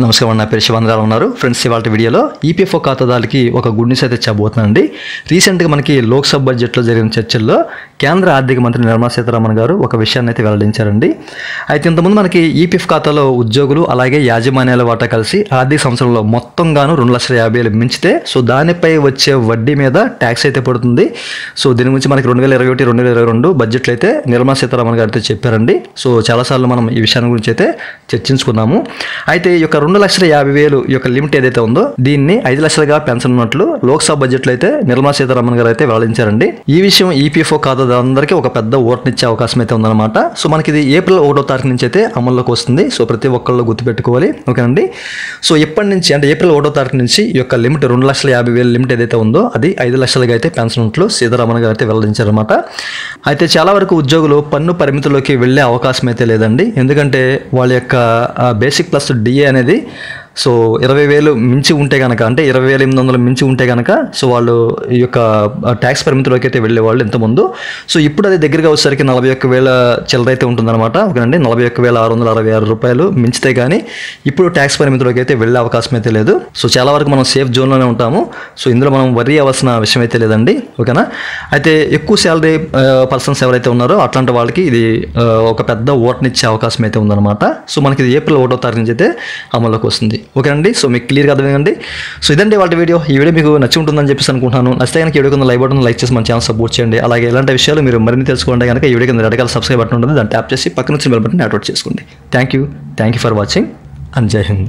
నమస్కారం, నా పేరు శివంద్రాలు ఉన్నారు ఫ్రెండ్స్. ఇవాళ వీడియోలో ఈపీఎఫ్ఓ ఖాతాదారులకి ఒక గుడ్ న్యూస్ అయితే చెప్పబోతున్నానండి. రీసెంట్గా మనకి లోక్సభ బడ్జెట్లో జరిగిన చర్చల్లో కేంద్ర ఆర్థిక మంత్రి నిర్మలా సీతారామన్ గారు ఒక విషయాన్ని అయితే వెల్లడించారండి. అయితే ఇంతకుముందు మనకి ఈపీఎఫ్ ఖాతాలో ఉద్యోగులు అలాగే యాజమాన్యాల వాటా కలిసి ఆర్థిక సంవత్సరంలో మొత్తంగాను 2,50,000 మించితే దానిపై వచ్చే వడ్డీ మీద ట్యాక్స్ అయితే పడుతుంది. దీని గురించి మనకి 2021, 2022 బడ్జెట్లో అయితే నిర్మలా సీతారామన్ గారు అయితే చెప్పారండి. చాలాసార్లు మనం ఈ విషయాన్ని గురించి అయితే చర్చించుకున్నాము. అయితే ఈ యొక్క 2,50,000 యొక్క లిమిట్ ఏదైతే ఉందో దీన్ని 5 లక్షలుగా పెంచనున్నట్లు లోక్సభ బడ్జెట్లో అయితే నిర్మలా సీతారామన్ గారు అయితే వెల్లడించారండి. ఈ విషయం ఈపీఎఫ్ఓ ఖాతాదారులందరికీ ఒక పెద్ద ఓటునిచ్చే అవకాశం అయితే ఉందన్నమాట. మనకి ఇది ఏప్రిల్ 1వ తారీఖు నుంచి అయితే అమల్లోకి వస్తుంది. ప్రతి ఒక్కళ్ళు గుర్తుపెట్టుకోవాలి, ఓకేనండి. ఎప్పటి నుంచి అంటే ఏప్రిల్ 1వ తారీఖు నుంచి ఈ యొక్క లిమిట్ 2,50,000 లిమిట్ ఏదైతే ఉందో అది 5 లక్షలుగా అయితే పెంచనున్నట్లు సీతారామన్ గారు అయితే వెల్లడించారన్నమాట. అయితే చాలా వరకు ఉద్యోగులు పన్ను పరిమితిలోకి వెళ్ళే అవకాశం అయితే లేదండి. ఎందుకంటే వాళ్ళ యొక్క బేసిక్ ప్లస్ డిఏ అనేది 20,000 మించి ఉంటే కనుక, అంటే 20,800 మించి ఉంటే కనుక వాళ్ళు ఈ యొక్క ట్యాక్స్ పరిమితిలోకి అయితే వెళ్ళేవాళ్ళు ఇంతకుముందు. ఇప్పుడు అది దగ్గరగా వచ్చేసరికి 41,000 చిల్లర అయితే ఉంటుందన్నమాట, ఓకేనండి. 41,666 రూపాయలు మించితే కానీ ఇప్పుడు ట్యాక్స్ పరిమితిలోకి అయితే వెళ్ళే అవకాశం అయితే లేదు. చాలా వరకు మనం సేఫ్ జోన్లోనే ఉంటాము. ఇందులో మనం వరీ అవ్వాల్సిన విషయం అయితే లేదండి, ఓకేనా. అయితే ఎక్కువ శాలరీ పర్సన్స్ ఎవరైతే ఉన్నారో అట్లాంటి వాళ్ళకి ఇది ఒక పెద్ద ఓటునిచ్చే అవకాశం అయితే ఉందన్నమాట. మనకి ఇది ఏప్రిల్ 1వ తారీఖు నుంచి అయితే అమల్లోకి వస్తుంది, ఓకేనండి. మీకు క్లియర్గా అర్థమైందండి. ఇదండి వాళ్ళ వీడియో. ఈ వీడియో మీకు నచ్చి ఉంటుందని చెప్పేసి అనుకుంటున్నాను. నచ్చితే కనుక ఈ వీడియో కింద లైక్ బటన్ లైక్ చేసి మన ఛానల్ సపోర్ట్ చేయండి. అలాగే ఇలాంటి విషయాలు మీరు మరిన్ని తెలుసుకోండి కనుక ఈ వీడియో కింద రెడ్ కలర్ సబ్స్క్రైబ్ బటన్ ఉంటుంది, దాన్ని ట్యాప్ చేసి పక్కన వచ్చిన బెల్ బటన్ యాక్టివేట్ చేసుకోండి. Thank you for watching and జై హింద్.